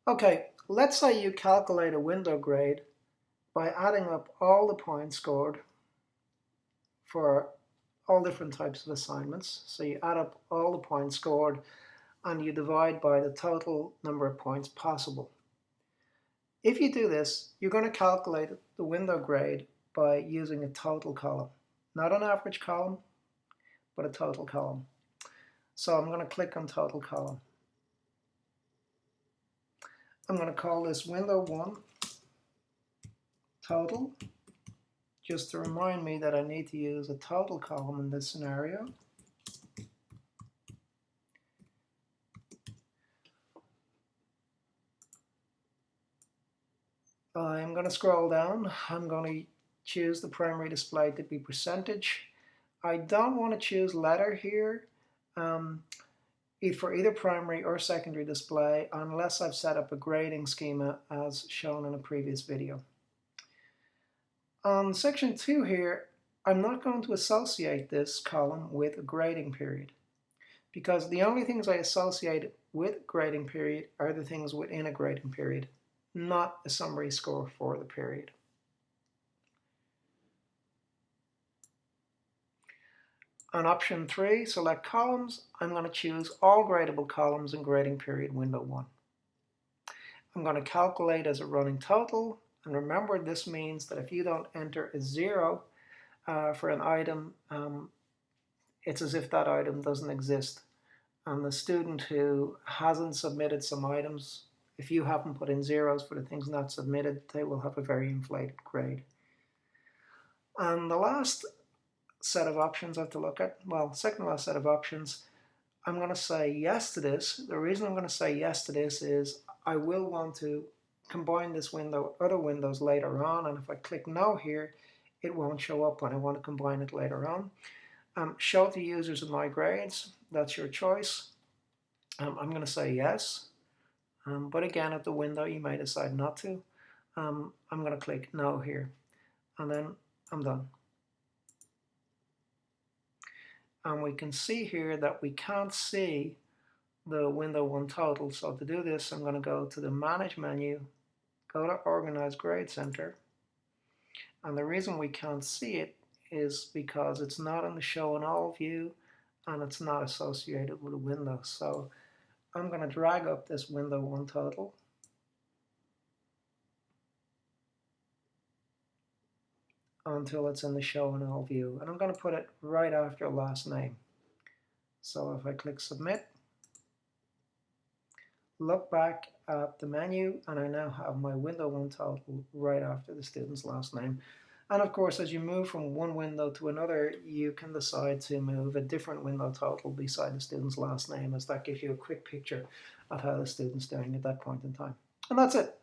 Okay, let's say you calculate a window grade by adding up all the points scored for all different types of assignments. So you add up all the points scored and you divide by the total number of points possible. If you do this, you're going to calculate the window grade by using a total column. Not an average column, but a total column. So I'm going to click on total column. I'm going to call this window 1 total, just to remind me that I need to use a total column in this scenario. I'm going to scroll down. I'm going to choose the primary display to be percentage. I don't want to choose letter here for either primary or secondary display unless I've set up a grading schema as shown in a previous video. On section 2 here, I'm not going to associate this column with a grading period because the only things I associate with grading period are the things within a grading period, not a summary score for the period. On option 3, select columns, I'm going to choose all gradable columns in grading period window 1. I'm going to calculate as a running total, and remember this means that if you don't enter a 0 for an item, it's as if that item doesn't exist. And the student who hasn't submitted some items, if you haven't put in zeros for the things not submitted, they will have a very inflated grade. And the last set of options I have to look at, well, second to last set of options, I'm going to say yes to this. The reason I'm going to say yes to this is I will want to combine this window with other windows later on, and if I click no here, it won't show up when I want to combine it later on. Show to users of my grades, that's your choice. I'm going to say yes, but again at the window you may decide not to. I'm going to click no here, and then I'm done. And we can see here that we can't see the window 1 total. So to do this, I'm going to go to the Manage menu, go to Organize Grade Center. And the reason we can't see it is because it's not in the Show in All view and it's not associated with a window. So I'm going to drag up this window 1 total. Until it's in the Show in All view. And I'm going to put it right after last name. So if I click Submit, look back at the menu, and I now have my window 1 total right after the student's last name. And of course, as you move from one window to another, you can decide to move a different window total beside the student's last name, as that gives you a quick picture of how the student's doing at that point in time. And that's it.